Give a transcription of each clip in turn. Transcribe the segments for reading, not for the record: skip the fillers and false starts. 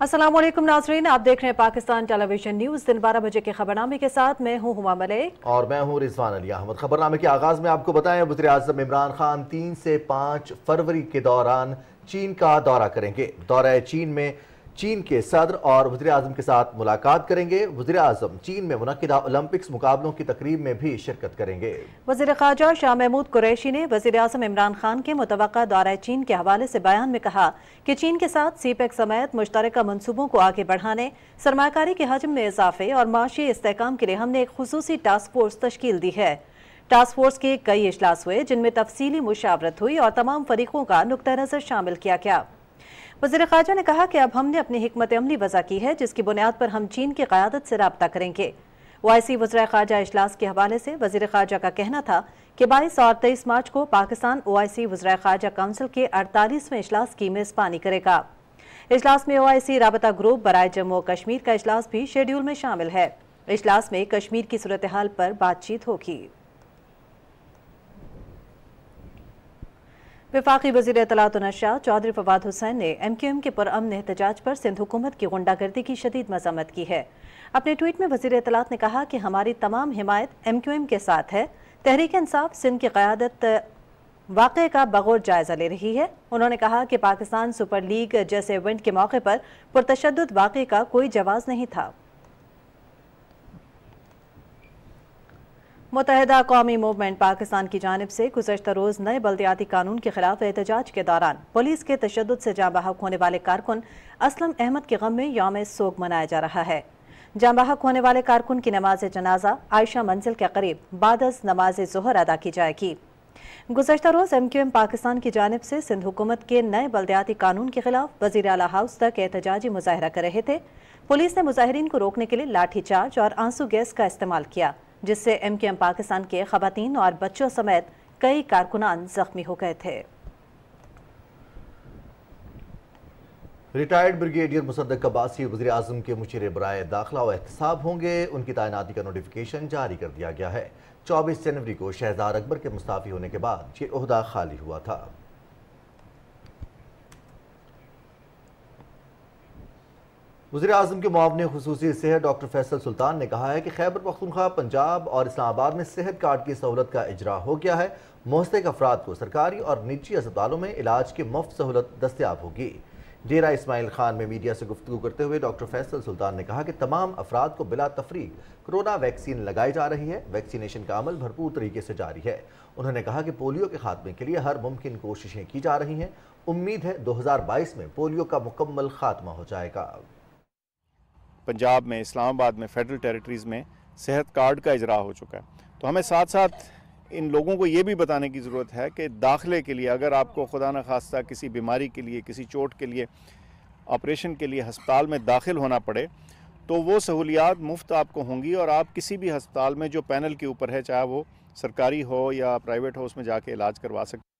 अस्सलाम वालेकुम नाज़रीन, आप देख रहे हैं पाकिस्तान टेलीविजन न्यूज़। दिन 12 बजे के खबरनामे के साथ मैं हूं हुमा मलिक और मैं हूं रिजवान अली अहमद। खबरनामे के आगाज में आपको बताएं, वज़ीर आज़म इमरान खान 3 से 5 फरवरी के दौरान चीन का दौरा करेंगे। दौरा चीन में चीन के सदर और वज़ीर आज़म के साथ मुलाकात करेंगे। वज़ीर आज़म चीन में मुनक्किदा ओलंपिक्स मुकाबलों की तकरीब में भी शिरकत करेंगे। वज़ीर ख़ारजा शाह महमूद कुरैशी ने वज़ीर आज़म इमरान खान के मुतवक्का दौरा चीन के हवाले से बयान में कहा कि चीन के साथ सीपेक समेत मुश्तरका मनसूबों को आगे बढ़ाने, सरमाकारी के हजम में इजाफे और माशी इस्तेहकाम के लिए हमने एक खुसूसी टास्क फोर्स तश्कील दी है। टास्क फोर्स के कई इजलास हुए जिनमें तफसीली मुशावरत हुई और तमाम फरीकों का नुक्ता नज़र शामिल किया गया। वज़ीर ख़ारजा ने कहा कि अब हमने अपनी हिकमत अमली वज़ा की है जिसकी बुनियाद पर हम चीन की क़यादत से राब्ता करेंगे। OIC वज़ीर ख़ारजा इजलास के हवाले से वज़ीर ख़ारजा का कहना था कि 22 और 23 मार्च को पाकिस्तान OIC वज़ीर ख़ारजा काउंसिल के 48वें इजलास की मेज़बानी करेगा। इजलास में OIC राबता ग्रुप बराए जम्मू और कश्मीर का इजलास भी शेड्यूल में शामिल है। इजलास में कश्मीर की सूरत हाल पर बातचीत होगी। वफाकी वज़ीर इत्तलात व नशरियात चौधरी फवाद हुसैन ने MQM के पुरअमन एहतजाज पर सिंध हुकूमत की गुंडागर्दी की शदीद मज़म्मत की है। अपने ट्वीट में वज़ीर इत्तलात ने कहा कि हमारी तमाम हिमायत MQM के साथ है। तहरीक इंसाफ सिंध की क़यादत वाक़े का बगौर जायज़ा ले रही है। उन्होंने कहा कि पाकिस्तान सुपर लीग जैसे इवेंट के मौके पर पुरतशद्दुद वाक़े का कोई जवाज़ नहीं था। मुत्तहिदा कौमी मूवमेंट पाकिस्तान की जानिब से गुज़श्ता रोज़ नए बल्दियाती कानून के खिलाफ एहतजाज के दौरान पुलिस के तशद्दुद से जाँ बहक होने वाले कारकुन असलम अहमद के गम में यौम सोग मनाया जा रहा है। जाँ बहक होने वाले कारकुन की नमाज जनाजा आयशा मंजिल के करीब बादस नमाज ज़ोहर अदा की जाएगी। गुज़श्ता रोज़ MQM पाकिस्तान की जानिब से सिंध हुकूमत के नए बल्दियाती कानून के खिलाफ वज़ीर आला हाउस तक एहतजाजी मुजाहरा कर रहे थे। पुलिस ने मुजाहिरीन को रोकने के लिए लाठी चार्ज और आंसू गैस का इस्तेमाल किया, जिससे MQM पाकिस्तान के खवातीन और बच्चों समेत कई कारकुनान जख्मी हो गए थे। रिटायर्ड ब्रिगेडियर मुसद्दक अब्बासी वज़ीर आज़म के मुशीर बराए दाखिला व एहतसाब होंगे। उनकी तैनाती का नोटिफिकेशन जारी कर दिया गया है। 24 जनवरी को शहजाद अकबर के मुस्ताफ़ी होने के बाद ये ओहदा खाली हुआ था। वज़ीर आज़म के मुआवने खुसूसी सेहत डॉक्टर फैसल सुल्तान ने कहा है कि खैबर पख्तूनख्वा, पंजाब और इस्लामाबाद में सेहत कार्ड की सहूलत का इजरा हो गया है। मुस्तहिक अफराद को सरकारी और निजी अस्पतालों में इलाज की मुफ्त सहूलत दस्तियाब होगी। डेरा इस्माइल खान में मीडिया से गुफ्तगू करते हुए डॉक्टर फैसल सुल्तान ने कहा कि तमाम अफराद को बिला तफरीक कोरोना वैक्सीन लगाई जा रही है। वैक्सीनेशन का अमल भरपूर तरीके से जारी है। उन्होंने कहा कि पोलियो के खात्मे के लिए हर मुमकिन कोशिशें की जा रही हैं। उम्मीद है 2022 में पोलियो का मुकम्मल खात्मा हो जाएगा। पंजाब में, इस्लामाबाद में, फेडरल टेरिटरीज़ में सेहत कार्ड का इजरा हो चुका है। तो हमें साथ साथ इन लोगों को ये भी बताने की ज़रूरत है कि दाखिले के लिए अगर आपको खुदा न खास्ता किसी बीमारी के लिए, किसी चोट के लिए, ऑपरेशन के लिए हस्पताल में दाखिल होना पड़े तो वो सहूलियात मुफ्त आपको होंगी और आप किसी भी हस्पताल में जो पैनल के ऊपर है, चाहे वो सरकारी हो या प्राइवेट हो, उसमें जाके इलाज करवा सकते।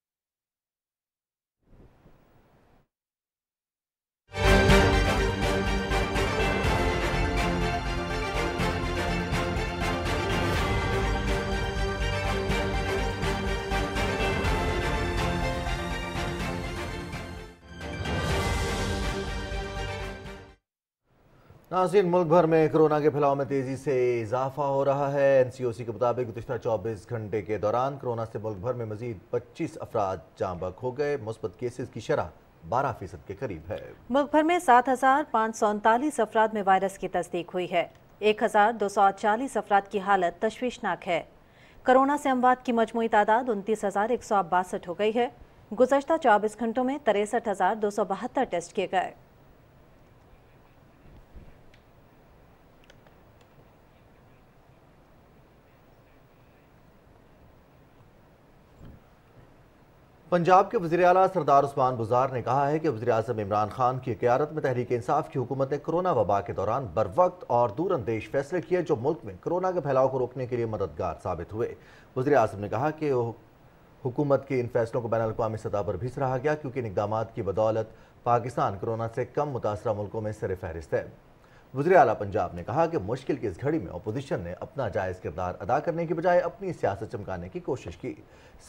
नाज़रीन, मुल्क भर में कोरोना के फैलाव में तेज़ी से इजाफा हो रहा है। NCOC के मुताबिक गुज़िश्ता 24 घंटे के दौरान कोरोना से मुल्क भर में मजीद 25 अफराद जाँ बहक हो गए। मुस्बत केसेस की शरह 12% के करीब है। मुल्क भर में 7,539 अफराद में वायरस की तस्दीक हुई है। 1,240 अफराद की हालत तशवीशनाक है। कोरोना से अमवात की मजमूई तादाद 29,162 हो गई है। गुज़श्ता 24 घंटों में 63,272 टेस्ट किए गए। पंजाब के वज़ीर आला सरदार उस्मान बुज़ार ने कहा है कि वज़ीर आज़म इमरान खान की क़यादत में तहरीक इंसाफ की हुकूमत ने कोरोना वबा के दौरान बर वक्त और दूरअंदेश फैसले किए जो मुल्क में कोरोना के फैलाव को रोकने के लिए मददगार साबित हुए। वज़ीर आज़म ने कहा कि हुकूमत के इन फैसलों को बैनुल अक़वामी सतह पर भी सराहा गया क्योंकि इन इक़दामात की बदौलत पाकिस्तान कोरोना से कम मुतासरा मुल्कों में सर फहरिस्त है। वज़ीर आला पंजाब ने कहा कि मुश्किल की इस घड़ी में अपोजिशन ने अपना जायज़ किरदार अदा करने की बजाय अपनी सियासत चमकाने की कोशिश की।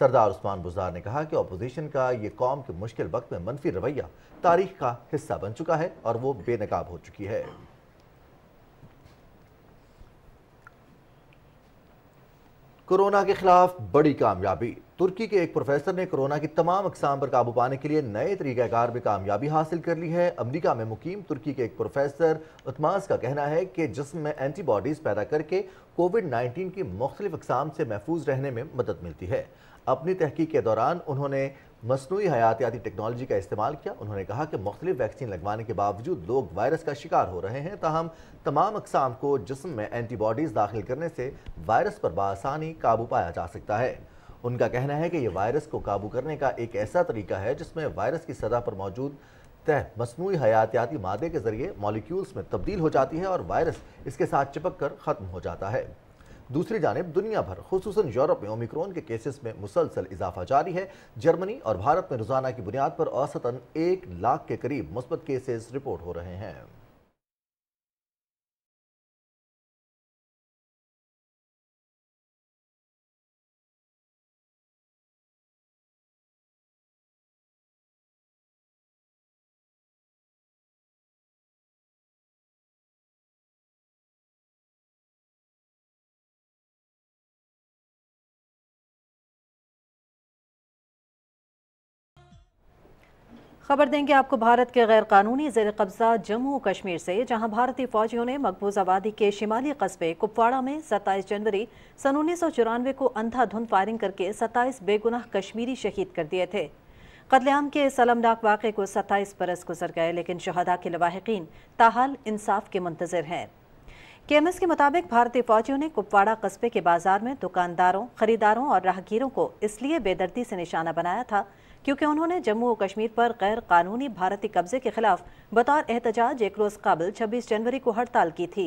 सरदार उस्मान बुज़दार ने कहा कि अपोजिशन का ये कौम के मुश्किल वक्त में मनफी रवैया तारीख का हिस्सा बन चुका है और वो बेनकाब हो चुकी है। कोरोना के खिलाफ बड़ी कामयाबी। तुर्की के एक प्रोफेसर ने कोरोना की तमाम अक़साम पर काबू पाने के लिए नए तरीक़ाकार में कामयाबी हासिल कर ली है। अमेरिका में मुकीम तुर्की के एक प्रोफेसर उत्मास का कहना है कि जिस्म में एंटीबॉडीज़ पैदा करके कोविड-19 की मुख्तलिफ अक़साम से महफूज रहने में मदद मिलती है। अपनी तहकीक के दौरान उन्होंने मसनूई हयातियाती टेक्नोलॉजी का इस्तेमाल किया। उन्होंने कहा कि मुख्तलिफ वैक्सीन लगवाने के बावजूद लोग वायरस का शिकार हो रहे हैं, ताहम तमाम अक़साम को जिस्म में एंटीबॉडीज़ दाखिल करने से वायरस पर बआसानी काबू पाया जा सकता है। उनका कहना है कि यह वायरस को काबू करने का एक ऐसा तरीका है जिसमें वायरस की सतह पर मौजूद तह मसनूई हयातियाती मादे के जरिए मॉलिक्यूल्स में तब्दील हो जाती है और वायरस इसके साथ चिपक कर ख़त्म हो जाता है। दूसरी जानिब दुनिया भर खुसूसन यूरोप में ओमिक्रॉन के केसेस में मुसलसल इजाफा जारी है। जर्मनी और भारत में रोजाना की बुनियाद पर औसतन 1 लाख के करीब मुस्बत केसेस रिपोर्ट हो रहे हैं। खबर देंगे आपको भारत के गैर कानूनी ज़ेर कब्जा जम्मू कश्मीर से, जहां भारतीय फौजियों ने मकबूजा वादी के शिमाली कस्बे कुपवाड़ा में 27 जनवरी सन 1994 को अंधाधुंध फायरिंग करके 27 बेगुनाह कश्मीरी शहीद कर दिए थे। कत्लेआम के सलमनाक वाक़े को 27 बरस गुजर गए, लेकिन शहदा के लवाहिकीन ताहाल इंसाफ के मुंतज़िर हैं। केएमएस के मुताबिक भारतीय फौजियों ने कुपवाड़ा कस्बे के बाजार में दुकानदारों, खरीदारों और राहगीरों को इसलिए बेदर्दी से निशाना बनाया था क्योंकि उन्होंने जम्मू और कश्मीर पर गैर कानूनी भारतीय कब्जे के खिलाफ बतौर एहतजाज एक रोज़ कबल 26 जनवरी को हड़ताल की थी।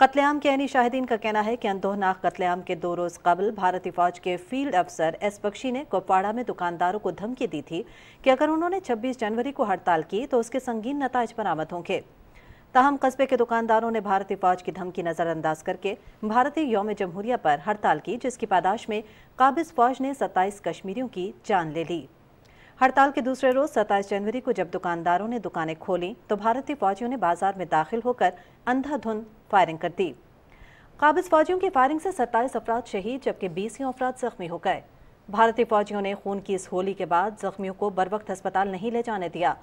कत्लेआम के ऐनी शाहिदीन का कहना है कि अंदोहनाक कत्लेआम के 2 रोज़ कबल भारतीय फौज के फील्ड अफसर एस बख्शी ने कुपवाड़ा में दुकानदारों को धमकी दी थी कि अगर उन्होंने 26 जनवरी को हड़ताल की तो उसके संगीन नताइज बरामद होंगे। ताहम कस्बे के दुकानदारों ने भारतीय फौज की धमकी नज़रअंदाज करके भारतीय यौम जमहूरिया पर हड़ताल की, जिसकी पादाश में काबिज फौज ने 27 कश्मीरियों की जान ले ली। हड़ताल के दूसरे रोज 27 जनवरी को जब दुकानदारों ने दुकानें खोली तो भारतीय फौजियों ने बाजार में दाखिल होकर अंधाधुंध फायरिंग कर दी। काबिज फौजियों की फायरिंग से 27 अफराद शहीद जबकि 20 अफराद जख्मी हो गए। भारतीय फौजियों ने खून की इस होली के बाद जख्मियों को बरवक्त अस्पताल नहीं ले जाने दिया।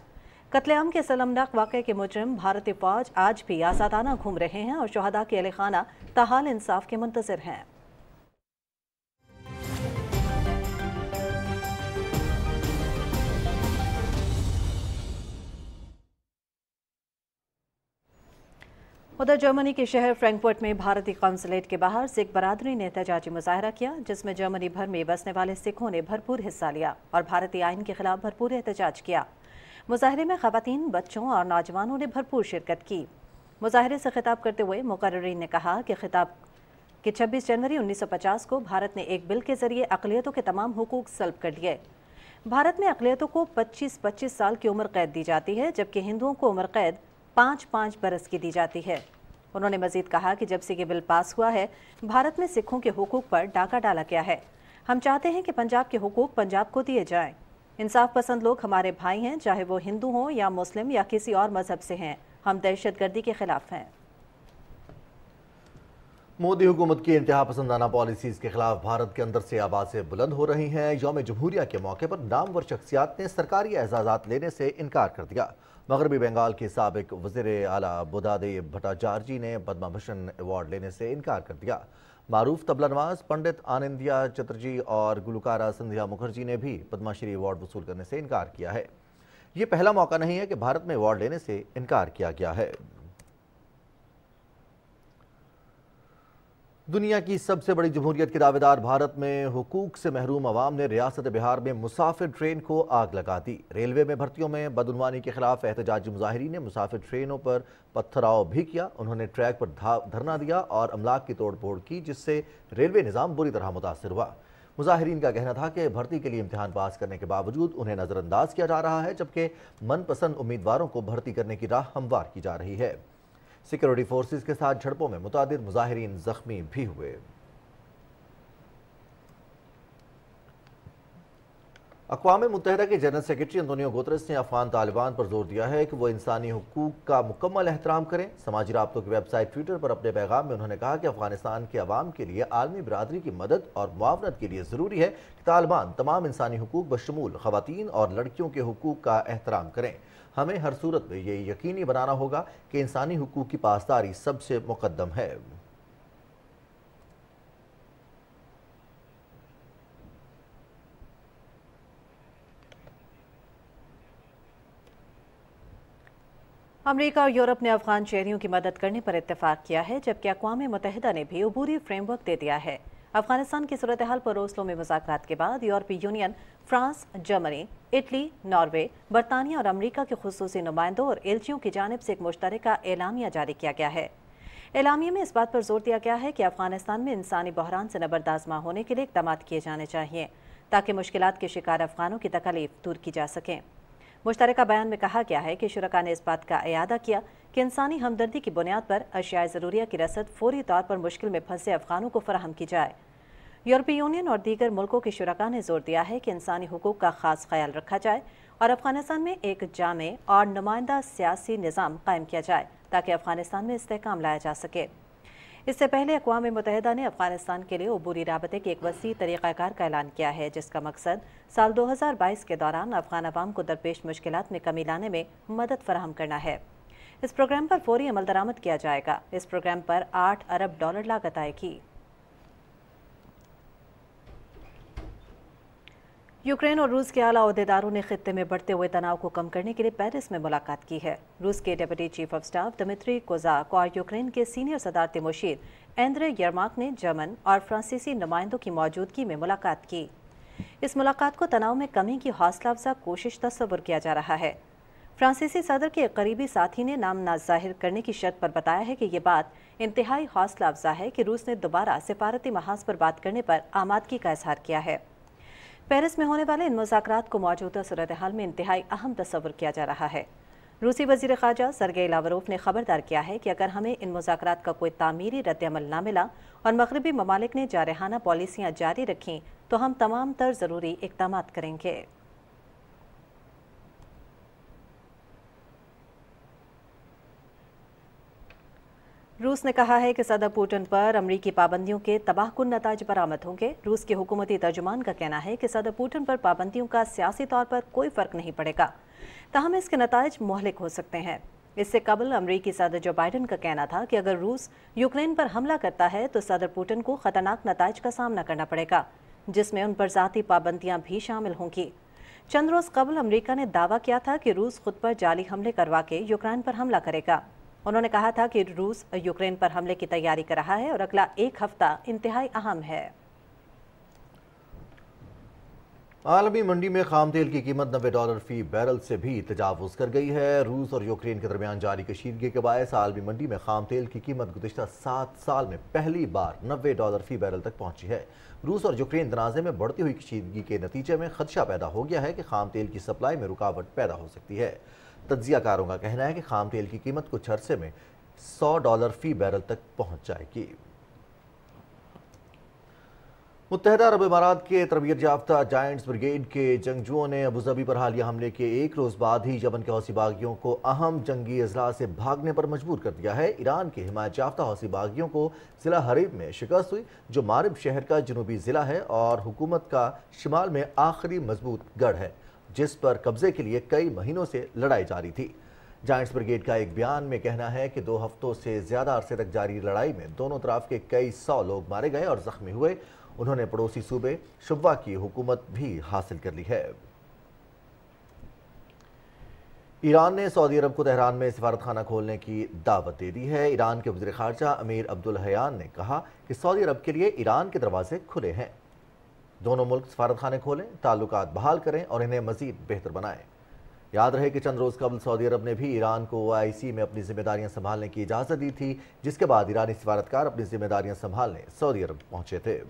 कत्लेआम के सलमनाक वाक़े के मुजरिम भारतीय फौज आज भी आज़ादाना घूम रहे हैं और शहदा के अहलखाना ताहाल इंसाफ के मुंतज़िर हैं। उधर जर्मनी के शहर फ्रैंकफर्ट में भारतीय कौंसलेट के बाहर सिख बरादरी ने एहतजाजी मुजाहरा किया, जिसमें जर्मनी भर में बसने वाले सिखों ने भरपूर हिस्सा लिया और भारतीय आइन के खिलाफ भरपूर एहतजाज किया। मुजाहरे में खवातीन, बच्चों और नौजवानों ने भरपूर शिरकत की। मुजाहरे से खिताब करते हुए मुकर्रिरीन ने कहा कि 26 जनवरी 1950 को भारत ने एक बिल के जरिए अक़लियतों के तमाम हुकूक सल्ब कर लिए। भारत में अक़लियतों को 25-25 साल की उम्र कैद दी जाती है, जबकि हिंदुओं को उम्र कैद 5-5 बरस की दी जाती है। उन्होंने मजीद कहा कि जब से ये बिल पास हुआ है, भारत में सिखों के हुकूक पर डाका डाला गया है। हम चाहते हैं कि पंजाब के हुकूक पंजाब को दिए जाएं। इंसाफ पसंद लोग हमारे भाई हैं, चाहे वो हिंदू हों या मुस्लिम या किसी और मजहब से हैं। हम दहशतगर्दी के खिलाफ हैं। मोदी हुकूमत की इंतहा पसंदाना पॉलिसीज़ के खिलाफ भारत के अंदर से आवाज़ें बुलंद हो रही हैं। यौम जमहूरिया के मौके पर नामवर शख्सियात ने सरकारी एजाज़ात लेने से इनकार कर दिया। मगरबी बंगाल के साबिक वज़ीर आला बुदादे भट्टाचार्जी ने पद्मा भूषण अवार्ड लेने से इनकार कर दिया। मारूफ तबला नवाज पंडित आनंदिया चटर्जी और गुलकारा संध्या मुखर्जी ने भी पद्माश्री अवार्ड वसूल करने से इनकार किया है। ये पहला मौका नहीं है कि भारत में अवार्ड लेने से इनकार किया गया है। दुनिया की सबसे बड़ी जमहूरियत के दावेदार भारत में हुकूक से महरूम अवाम ने रियासत बिहार में मुसाफिर ट्रेन को आग लगा दी। रेलवे में भर्तियों में बदउनवानी के खिलाफ एहतजाजी मुजाहिरीन ने मुसाफिर ट्रेनों पर पत्थराव भी किया। उन्होंने ट्रैक पर धरना दिया और अमलाक की तोड़ फोड़ की, जिससे रेलवे निज़ाम बुरी तरह मुतासर हुआ। मुजाहिरीन का कहना था कि भर्ती के लिए इम्तिहान पास करने के बावजूद उन्हें नज़रअंदाज किया जा रहा है, जबकि मनपसंद उम्मीदवारों को भर्ती करने की राह हमवार की जा रही है। सिक्योरिटी फोर्सेस के साथ झड़पों में मुतादिद मुजाहिरीन जख्मी भी हुए। अक़वाम मुत्तहिदा के जनरल सेक्रेटरी अंतोनियो गुतरस ने अफगान तालिबान पर जोर दिया है कि वो इंसानी हुकूक का मुकम्मल एहतराम करें। समाजी राब्तों की वेबसाइट ट्विटर पर अपने पैगाम में उन्होंने कहा कि अफगानिस्तान के अवाम के लिए आलमी बरादरी की मदद और मुआवनत के लिए ज़रूरी है कि तालिबान तमाम इंसानी हुकूक बशमूल ख़वातीन और लड़कियों के हुकूक का एहतराम करें। हमें हर सूरत में ये यकीनी बनाना होगा कि इंसानी हुकूक की पासदारी सबसे मुक़द्दम है। अमेरिका और यूरोप ने अफगान शहरियों की मदद करने पर इत्तेफाक किया है, जबकि अक़वाम मुत्तहिदा ने भी अबूरी फ्रेमवर्क दे दिया है। अफगानिस्तान की सूरत हाल पर ओस्लो में मुज़ाकरात के बाद यूरोपीय union, France, Germany, Italy, Norway, बरतानिया और अमरीका के खुसूसी नुमाइंदों और एलचियों की जानिब से एक मुश्तरका एलामिया जारी किया गया है। एलामिया में इस बात पर जोर दिया गया है कि अफगानिस्तान में इंसानी बहरान से नबरदाज़मा होने के लिए इक़दाम किए जाने चाहिए ताकि मुश्किलात के शिकार अफगानों की तकलीफ दूर की जा सकें। मुश्तरका बयान में कहा गया है कि शुरका ने इस बात का इयादा किया कि इंसानी हमदर्दी की बुनियाद पर अशियाए ज़रूरिया की रसद फौरी तौर पर मुश्किल में फंसे अफगानों को फराहम की जाए। यूरोपीय यूनियन और दीगर मुल्कों के शुरका ने जोर दिया है कि इंसानी हुकूक का खास ख्याल रखा जाए और अफगानिस्तान में एक जामे और नुमाइंदा सियासी निज़ाम कायम किया जाए ताकि अफगानिस्तान में इस्तेहकाम लाया जा सके। इससे पहले अक़वाम मुत्तहिदा ने अफगानिस्तान के लिए अबूरी राबते के एक वसी तरीक़ाकार का ऐलान किया है, जिसका मकसद साल 2022 के दौरान अफगान अवाम को दरपेश मुश्किलात में कमी लाने में मदद फराहम करना है। इस प्रोग्राम पर फौरी अमल दरामद किया जाएगा। इस प्रोग्राम पर $8 अरब लागत आएगी। यूक्रेन और रूस के आला ओहदेदारों ने खित्ते में बढ़ते हुए तनाव को कम करने के लिए पेरिस में मुलाकात की है। रूस के deputy chief of staff Dmitry Kozak और यूक्रेन के सीनियर सदारती मुशीर एंद्रे यरमाक ने जर्मन और फ्रांसीसी नुमाइंदों की मौजूदगी में मुलाकात की। इस मुलाकात को तनाव में कमी की हौसला अफजा कोशिश तस्वुर किया जा रहा है। फ्रांसीसी सदर के एक करीबी साथी ने नाम ना जाहिर करने की शर्त पर बताया है कि ये बात इंतहाई हौसला अफजा है कि रूस ने दोबारा सिफारती महाज पर बात करने पर आमादगी का इजहार किया है। पेरिस में होने वाले इन मुज़ाकरात को मौजूदा सूरत हाल में इंतहाई अहम तस्वुर किया जा रहा है। रूसी वज़ीर ख़ारजा सरगेई लावरोफ ने खबरदार किया है कि अगर हमें इन मुज़ाकरात का कोई तामीरी रद्द-ए-अमल ना मिला और मग़रिबी ममालिक ने जारहाना पॉलिसियाँ जारी रखीं तो हम तमाम तर ज़रूरी इक़दाम करेंगे। रूस ने कहा है कि सदर पुतिन पर अमरीकी पाबंदियों के तबाहकुन नताज बरामद होंगे। रूस के हुकूमती तर्जुमान का कहना है कि सदर पुतिन पर पाबंदियों का सियासी तौर पर कोई फ़र्क नहीं पड़ेगा, ताहम इसके नताज मुहलिक हो सकते हैं। इससे कबल अमरीकी सदर जो बाइडन का कहना था कि अगर रूस यूक्रेन पर हमला करता है तो सदर पुतिन को ख़तरनाक नताज का सामना करना पड़ेगा, जिसमें उन पर ज़ाती पाबंदियाँ भी शामिल होंगी। चंद रोज़ कबल अमरीका ने दावा किया था कि रूस खुद पर जाली हमले करवा के यूक्रेन पर हमला करेगा। उन्होंने कहा था कि रूस यूक्रेन पर हमले की तैयारी कर रहा है और अगला एक हफ्ता इंतहाई अहम है। आलमी मंडी में खाम तेल की कीमत $90 फी बैरल से भी तजावुज़ कर गई है। रूस और यूक्रेन के दरमियान जारी कशीदगी के बायस आलमी मंडी में खाम तेल की कीमत गुज़िश्ता 7 साल में पहली बार $90 फी बैरल तक पहुंची है। रूस और यूक्रेन तनाज़े में बढ़ती हुई कशीदगी के नतीजे में खदशा पैदा हो गया है कि खाम तेल की सप्लाई में रुकावट पैदा हो सकती है। तज्जियाकारों का कहना है कि खाम तेल की कीमत कुछ अरसे में $100 फी बैरल तक पहुंच जाएगी। मुत्तहिदा अरब इमारात के तरबियत याफ्ता जायंट्स ब्रिगेड के जंगजुओं ने अबूजबी पर हालिया हमले के एक रोज़ बाद ही यमन के हौसी बागियों को अहम जंगी अजला से भागने पर मजबूर कर दिया है। ईरान के हिमायत याफ्ता हौसी बागियों को ज़िला हरीब में शिकस्त हुई, जो मारिब शहर का जनूबी ज़िला है और हुकूमत का शिमाल में आखिरी मजबूत गढ़ है, जिस पर कब्जे के लिए कई महीनों से लड़ाई जारी थी। जायंट्स ब्रिगेड का एक बयान में कहना है कि 2 हफ्तों से ज़्यादा अरसे तक जारी लड़ाई में दोनों तरफ के कई 100 लोग मारे गए और ज़ख्मी हुए। उन्होंने पड़ोसी सूबे शुब्बा की हुकूमत भी हासिल कर ली है। ईरान ने सऊदी अरब को तेहरान में सिफारतखाना खोलने की दावत दे दी है। ईरान के वज़ीर ख़ारजा अमीर अब्दुल हयान ने कहा कि सऊदी अरब के लिए ईरान के दरवाजे खुले हैं। दोनों मुल्क सिफारतखाने खोलें, ताल्लुकात बहाल करें और इन्हें मज़ीद बेहतर बनाएं। याद रहे कि चंद रोज़ कबल सऊदी अरब ने भी ईरान को OIC में अपनी जिम्मेदारियां संभालने की इजाज़त दी थी, जिसके बाद ईरानी सिफारतकार अपनी जिम्मेदारियां संभालने सऊदी अरब पहुंचे थे।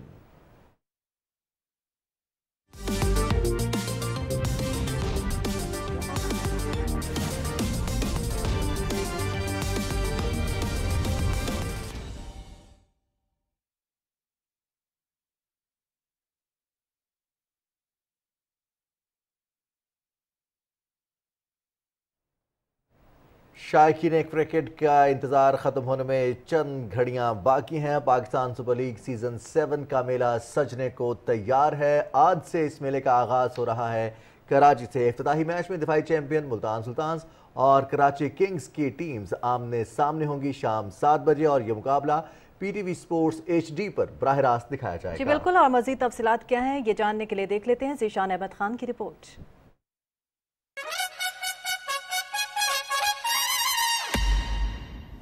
शायकीन क्रिकेट का इंतज़ार ख़त्म होने में चंद घड़ियां बाकी हैं। पाकिस्तान सुपर लीग सीज़न 7 का मेला सजने को तैयार है। आज से इस मेले का आगाज़ हो रहा है कराची से। इफ्तिताही मैच में दिफाई चैंपियन मुल्तान सुल्तान्स और कराची किंग्स की टीम्स आमने सामने होंगी शाम 7 बजे और ये मुकाबला पीटीवी स्पोर्ट्स HD पर बराह रास्त दिखाया जाएगा। जी बिल्कुल, और मज़ीद तफसीलात क्या हैं ये जानने के लिए देख लेते हैं ज़ीशान अहमद खान की रिपोर्ट।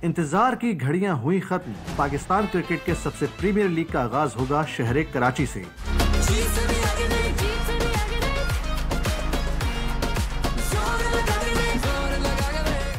इंतजार की घड़ियां हुई खत्म। पाकिस्तान क्रिकेट के सबसे प्रीमियर लीग का आगाज होगा शहर कराची से।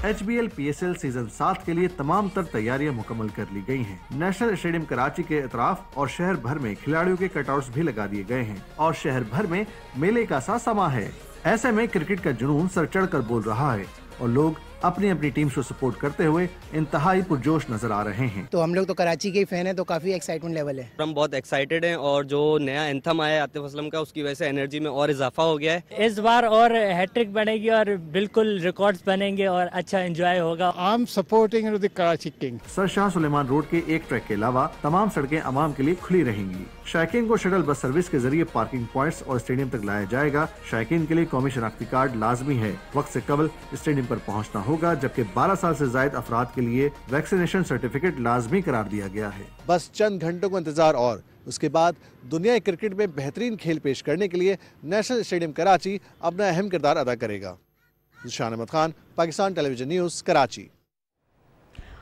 HBL PSL सीजन 7 के लिए तमाम तर तैयारियां मुकम्मल कर ली गई हैं। नेशनल स्टेडियम कराची के अतराफ और शहर भर में खिलाड़ियों के कटआउट्स भी लगा दिए गए हैं और शहर भर में मेले का सा समा है। ऐसे में क्रिकेट का जुनून सर चढ़ कर बोल रहा है और लोग अपनी अपनी टीम को सपोर्ट करते हुए इंतहाई पुरजोश नजर आ रहे हैं। तो हम लोग तो कराची के ही फैन हैं, तो काफी एक्साइटमेंट लेवल है। हम बहुत एक्साइटेड हैं और जो नया एंथम आया है आतिफ असलम का, उसकी वजह से एनर्जी में और इजाफा हो गया है। इस बार और हैट्रिक बनेगी और बिल्कुल रिकॉर्ड्स बनेंगे और अच्छा एंजॉय होगा। I am supporting the Karachi king. Sir Shah Suleman road के एक ट्रैक के अलावा तमाम सड़कें आवाम के लिए खुली रहेंगी। शायकीन को शटल बस सर्विस के जरिए पार्किंग पॉइंट्स और स्टेडियम तक लाया जाएगा। शायकीन के लिए कौमी शनाख्ती कार्ड लाजमी है। वक्त से कबल स्टेडियम पर पहुंचना होगा, जबकि 12 साल से जायद अफराद के लिए वैक्सीनेशन सर्टिफिकेट लाजमी करार दिया गया है। बस चंद घंटों का इंतजार और उसके बाद दुनिया क्रिकेट में बेहतरीन खेल पेश करने के लिए नेशनल स्टेडियम कराची अपना अहम किरदार अदा करेगा। Zeeshan Ahmed Khan, Pakistan television news, Karachi.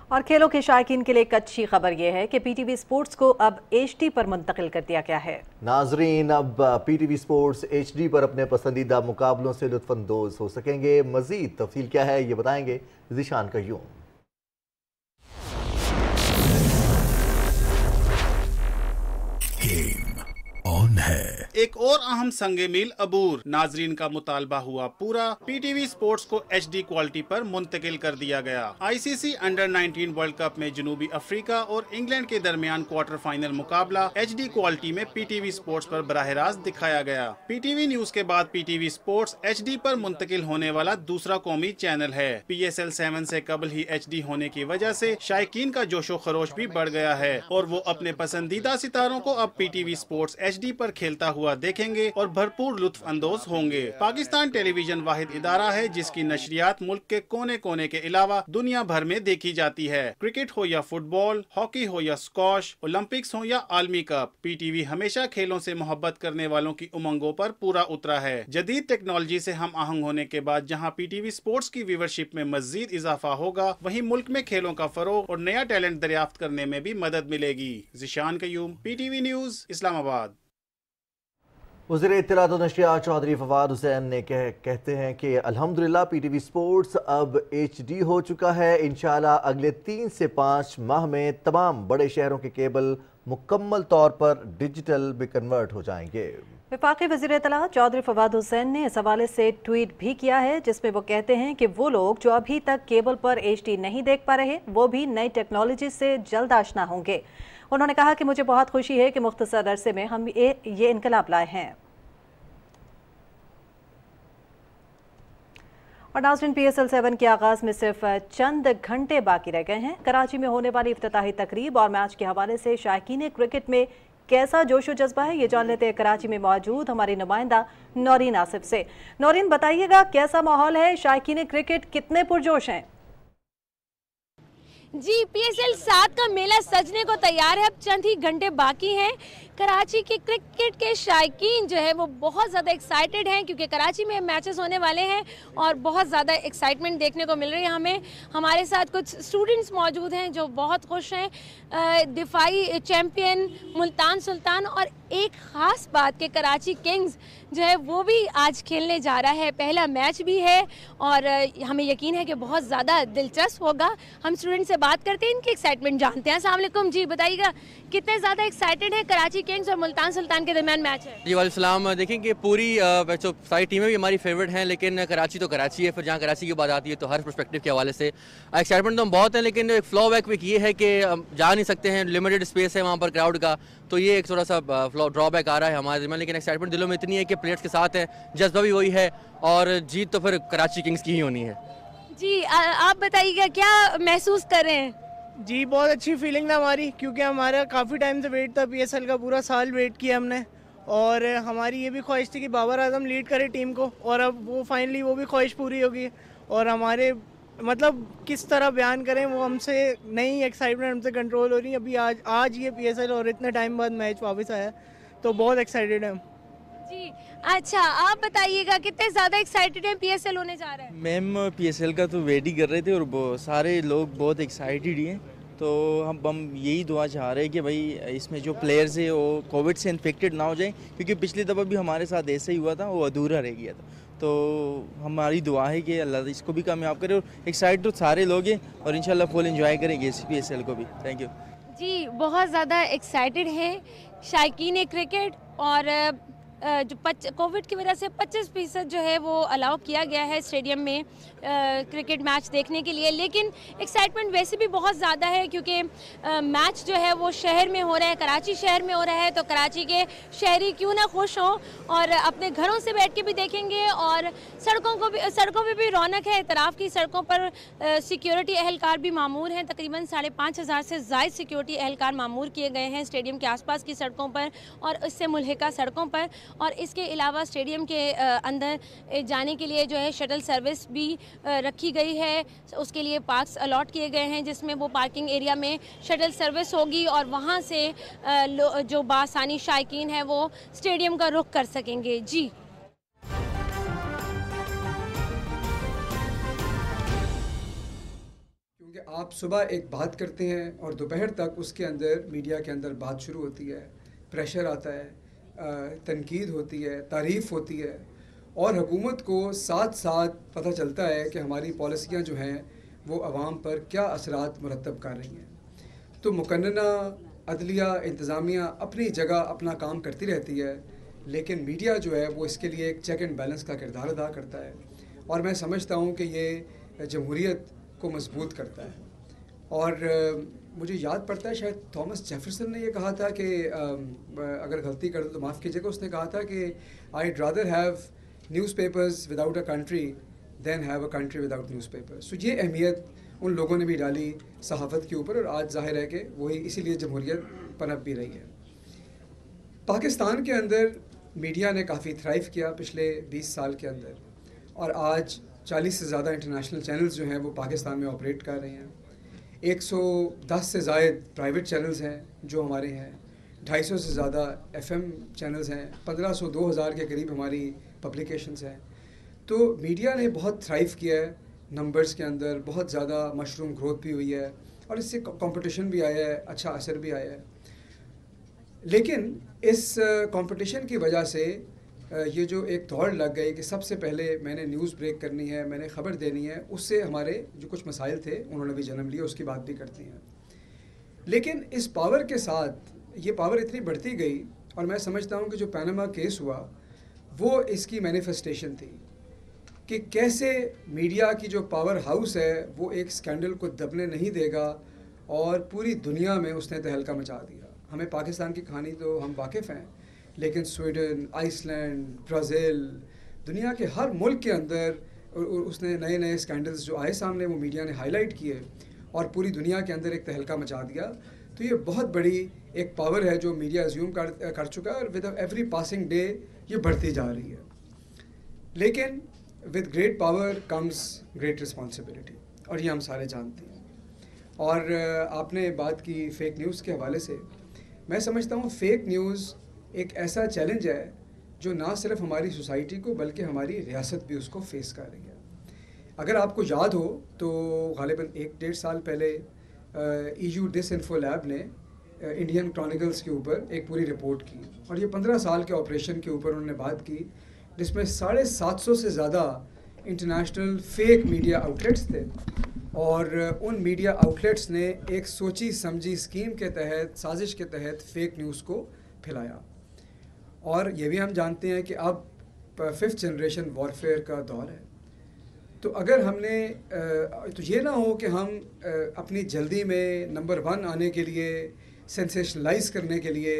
और खेलों के शायकीन के लिए एक अच्छी खबर यह है कि पीटीवी स्पोर्ट्स को अब HD पर मुंतकिल कर दिया गया है। नाजरीन अब पीटीवी स्पोर्ट्स HD पर अपने पसंदीदा मुकाबलों से लुत्फानंदोज हो सकेंगे। मजीद तफसील क्या है ये बताएंगे ज़ीशान कयूम। ऑन है। एक और अहम संगे मील अबूर। नाजरीन का मुतालबा हुआ पूरा। पीटीवी स्पोर्ट्स को HD क्वालिटी पर मुंतकिल कर दिया गया। ICC अंडर 19 वर्ल्ड कप में जनूबी अफ्रीका और इंग्लैंड के दरमियान क्वार्टर फाइनल मुकाबला HD क्वालिटी में पीटीवी स्पोर्ट्स पर बराह रास्त दिखाया गया। पीटीवी न्यूज के बाद पीटीवी स्पोर्ट्स HD पर मुंतकिल होने वाला दूसरा कौमी चैनल है। PSL 7 से कबल ही HD होने की वजह से शायकीन का जोशो खरोश भी बढ़ गया है और वो अपने पसंदीदा सितारों को अब पीटीवी स्पोर्ट्स HD पर खेलता हुआ देखेंगे और भरपूर लुत्फ अंदोज होंगे। पाकिस्तान टेलीविजन वाहिद इदारा है जिसकी नशरियात मुल्क के कोने कोने के अलावा दुनिया भर में देखी जाती है। क्रिकेट हो या फुटबॉल, हॉकी हो या स्क्वॉश, ओलंपिक्स हो या आलमी कप, पीटीवी हमेशा खेलों से मोहब्बत करने वालों की उमंगों पर पूरा उतरा है। जदीद टेक्नोलॉजी से हम आहंग होने के बाद जहां पीटीवी स्पोर्ट्स की व्यूवरशिप में मजीद इजाफा होगा, वहीं मुल्क में खेलों का फरोग और नया टैलेंट दरियाफ्त करने में भी मदद मिलेगी। Zeeshan Qayyum, PTV news, Islamabad. वज़ीर इत्तलात और नशरियात चौधरी फवाद हुसैन ने कहते हैं कि अल्हम्दुलिल्लाह पीटीवी स्पोर्ट्स अब HD हो चुका है। इंशाल्लाह अगले 3 से 5 माह में तमाम बड़े शहरों के केबल मुकम्मल तौर पर डिजिटल में कन्वर्ट हो जाएंगे। वफाकी वज़ीर इत्तलात चौधरी फवाद हुसैन ने इस हवाले से ट्वीट भी किया है जिसमें वो कहते हैं कि वो लोग जो अभी तक केबल पर HD नहीं देख पा रहे वो भी नई टेक्नोलॉजी से जल्द आशना होंगे। उन्होंने कहा कि मुझे बहुत खुशी है कि मुख्तसर अरसे में हम ये इनकलाब लाए हैं। और नाज़रीन, PSL 7 के आगाज़ में सिर्फ चंद घंटे बाकी रह गए हैं। कराची में होने वाली इफ्तिताही तकरीब और मैच के हवाले से शायकीन क्रिकेट में कैसा जोशो जज्बा है ये जान लेते हैं कराची में मौजूद हमारी नुमाइंदा नौरीन आसिफ से। नौरीन, बताइएगा कैसा माहौल है, शायकीन क्रिकेट कितने पुरजोश हैं? जी, PSL 7 का मेला सजने को तैयार है। अब चंद ही घंटे बाकी हैं। कराची के क्रिकेट के शायकीन जो है वो बहुत ज़्यादा एक्साइटेड हैं क्योंकि कराची में मैचेस होने वाले हैं और बहुत ज़्यादा एक्साइटमेंट देखने को मिल रही है हमें। हमारे साथ कुछ स्टूडेंट्स मौजूद हैं जो बहुत खुश हैं। दिफाई चैम्पियन मुल्तान सुल्तान और एक ख़ास बात कि कराची किंग्स जो है वो भी आज खेलने जा रहा है। पहला मैच भी है और हमें यकीन है कि बहुत ज़्यादा दिलचस्प होगा। हम स्टूडेंट से बात करते हैं, इनकी एक्साइटमेंट जानते हैं। अस्सलाम वालेकुम जी, बताइएगा कितने ज़्यादा एक्साइटेड है कराची किंग्स और मुल्तान सुल्तान के दरमियान मैच है? जी वालेकुम। देखेंगे पूरी तो सारी टीमें भी हमारी फेवरेट हैं, लेकिन कराची तो कराची है। फिर जहाँ कराची की बात आती है तो हर पर्सपेक्टिव के हवाले से एक्साइटमेंट तो बहुत है, लेकिन एक फ्लॉ बैक भी ये है कि जा नहीं सकते हैं, लिमिटेड स्पेस है वहाँ पर क्राउड का, तो ये एक थोड़ा सा ड्रॉबैक आ रहा है हमारे दरमियान। लेकिन एक्साइटमेंट दिलों में इतनी है कि प्लेयर्स के साथ है, जज्बा भी वही है और जीत तो फिर कराची किंग्स की ही होनी है। جی آپ بتائیے گا کیا محسوس کر رہے ہیں؟ جی بہت اچھی فیلنگ تھا ہماری، کیونکہ ہمارا کافی ٹائم سے ویٹ تھا، PSL کا پورا سال ویٹ کیا ہم نے، اور ہماری یہ بھی خواہش تھی کہ بابر اعظم لیڈ کرے ٹیم کو، اور اب وہ فائنلی وہ بھی خواہش پوری ہوگی. اور ہمارے مطلب کس طرح بیان کریں، وہ ہم سے نئی ایکسائٹمنٹ ہم سے کنٹرول ہو رہی ہے. ابھی آج یہ PSL اور اتنے ٹائم بعد میچ واپس آیا، تو بہت ایکسائٹیڈ ہیں ہم. جی اچھا آپ بتائیے گا کتنے زیادہ ایکسائٹیڈ ہیں PSL ہونے جا رہا ہے؟ میم PSL کا تو ویٹ ہی کر رہے تھے، اور سارے لوگ بہت ایکسائٹیڈ ہی ہیں. تو ہم یہی دعا چاہ رہے ہیں کہ بھائی اس میں جو پلیئرز ہیں وہ کووڈ سے انفیکٹڈ نہ ہو جائیں، کیونکہ پچھلی دفعہ بھی ہمارے ساتھ ایسے ہی ہوا تھا، وہ ادھورا رہ گیا تھا. تو ہماری دعا ہے کہ اللہ اس کو بھی کامیاب کرے، اور ایکسائٹ تو سارے لوگ ہیں، اور انشاءاللہ فل انجوائے کریں گے اس PSL کو بھی. Thank you. جی بہت زیادہ ایکسائٹیڈ ہیں شائقین کرکٹ، اور جو کووڈ کی وجہ سے 25% جو ہے وہ الاؤ کیا گیا ہے اسٹیڈیم میں کرکٹ میچ دیکھنے کے لیے، لیکن ایکسائٹمنٹ ویسے بھی بہت زیادہ ہے، کیونکہ میچ جو ہے وہ شہر میں ہو رہا ہے، کراچی شہر میں ہو رہا ہے. تو کراچی کے شہری کیوں نہ خوش ہوں اور اپنے گھروں سے بیٹھ کے بھی دیکھیں گے. اور سڑکوں پہ بھی رونق ہے. اطراف کی سڑکوں پر سیکیورٹی اہلکار بھی معمور ہیں، تقریباً 5,500 سے زائد سیکیورٹی اہلکار معمور کیے گئے ہیں اسٹیڈیم کے آس پاس کی سڑکوں پر اور اس سے ملحقہ سڑکوں پر. اور اس کے علاوہ اسٹیڈیم کے اندر جانے کے لیے جو ہے شٹل سروس بھی رکھی گئی ہے. اس کے لیے پارکس الاٹ کیے گئے ہیں، جس میں وہ پارکنگ ایریا میں شٹل سروس ہوگی، اور وہاں سے جو بآسانی شائقین ہیں وہ اسٹیڈیم کا رخ کر سکیں گے. جی کیونکہ آپ صبح ایک بات کرتے ہیں اور دوپہر تک اس کے اندر میڈیا کے اندر بات شروع ہوتی ہے، پریشر آتا ہے، تنقید ہوتی ہے، تعریف ہوتی ہے، اور حکومت کو ساتھ ساتھ پتہ چلتا ہے کہ ہماری پالیسیاں جو ہیں وہ عوام پر کیا اثرات مرتب کر رہی ہیں. تو مقننہ عدلیہ انتظامیہ اپنی جگہ اپنا کام کرتی رہتی ہے، لیکن میڈیا جو ہے وہ اس کے لیے ایک چیک اینڈ بیلنس کا کردار ادا کرتا ہے، اور میں سمجھتا ہوں کہ یہ جمہوریت کو مضبوط کرتا ہے. اور مجھے یاد پڑتا ہے شاید تھامس جیفرسن نے یہ کہا تھا کہ اگر غلطی کر دو تو معاف کیجیے گا، اس نے کہا تھا کہ I'd rather have newspapers without a country than have a country without newspapers. سو یہ اہمیت ان لوگوں نے بھی ڈالی صحافت کے اوپر، اور آج ظاہر ہے کہ وہی اسی لیے جمہوریت پنپ بھی رہی ہے. پاکستان کے اندر میڈیا نے کافی تھرائیو کیا پچھلے 20 سال کے اندر، اور آج 40 سے زیادہ انٹرنیشنل چینلز جو ہیں وہ پاکستان میں آپریٹ کر رہے ہیں. 110 سے زائد پرائیویٹ چینلز ہیں جو ہمارے ہیں، 250 سے زیادہ FM چینلز ہیں، 1500 2000 کے قریب ہماری پبلیکیشنز ہیں. تو میڈیا نے بہت تھرائیو کیا ہے، نمبرز کے اندر بہت زیادہ مشروم گروتھ بھی ہوئی ہے، اور اس سے کمپٹیشن بھی آیا ہے، اچھا اثر بھی آیا ہے. لیکن اس کمپٹیشن کی وجہ سے یہ جو ایک دوڑ لگ گئی کہ سب سے پہلے میں نے نیوز بریک کرنی ہے، میں نے خبر دینی ہے، اس سے ہمارے جو کچھ مسائل تھے انہوں نے بھی جنم لیا، اس کی بات بھی کرتے ہیں. لیکن اس پاور کے ساتھ یہ پاور اتنی بڑھتی گئی، اور میں سمجھتا ہوں کہ جو پیناما کیس ہوا وہ اس کی مینیفیسٹیشن تھی کہ کیسے میڈیا کی جو پاور ہاؤس ہے وہ ایک سکینڈل کو دبنے نہیں دے گا، اور پوری دنیا میں اس نے تہلکہ مچا دیا. ہمیں پاکستان کی کہانی تو ہم واقف ہیں، لیکن سویڈن، آئس لینڈ، برازیل، دنیا کے ہر ملک کے اندر اس نے نئے نئے اسکینڈلز جو آئے سامنے وہ میڈیا نے ہائی لائٹ کیے، اور پوری دنیا کے اندر ایک تہلکہ مچا دیا. تو یہ بہت بڑی ایک پاور ہے جو میڈیا ایزیوم کر چکا ہے، اور ود ایوری پاسنگ ڈے یہ بڑھتی جا رہی ہے. لیکن with great power comes great responsibility, اور یہ ہم سارے جانتے ہیں. اور آپ نے بات کی فیک نیوز کے حوالے سے، میں سمجھتا ہوں فیک نیوز ایک ایسا چیلنج ہے جو نہ صرف ہماری سوسائٹی کو بلکہ ہماری ریاست بھی اس کو فیس کر رہی ہے. اگر آپ کو یاد ہو تو غالباً 1-1.5 سال پہلے EU ڈس انفو لیب نے انڈین کرونیکلز کے اوپر ایک پوری رپورٹ کی، اور یہ 15 سال کے آپریشن کے اوپر انہوں نے بات کی، جس میں 750 سے زیادہ انٹرنیشنل فیک میڈیا آؤٹلیٹس تھے. اور ان میڈیا آؤٹلیٹس نے ایک سوچی سمجھی اسکیم کے تحت، سازش کے تحت فیک نیوز کو پھیلایا. اور یہ بھی ہم جانتے ہیں کہ اب 5th جنریشن وارفیئر کا دور ہے. تو اگر ہم نے تو یہ نہ ہو کہ ہم اپنی جلدی میں نمبر 1 آنے کے لیے، سینسیشنلائز کرنے کے لیے